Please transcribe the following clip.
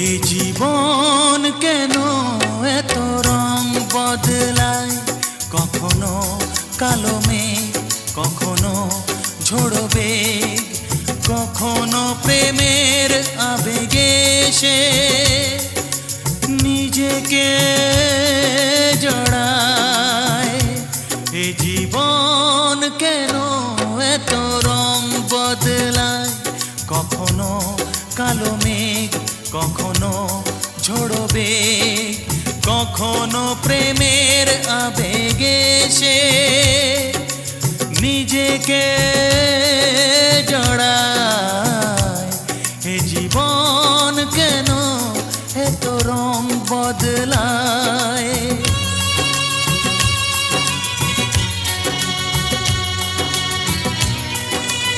এ জীবন কেন এত রং বদলায়, কখনো কালো মেঘ, কখনো ঝোড়ো বেগ, কখনো প্রেমের আবেগে সে নিজেকে জড়ায়। এ জীবন কেন এত রং বদলায়, কখনো কালো মেঘ, কখনো ঝোড়ো বেগ, কখনো প্রেমের আবেগে সে নিজেকে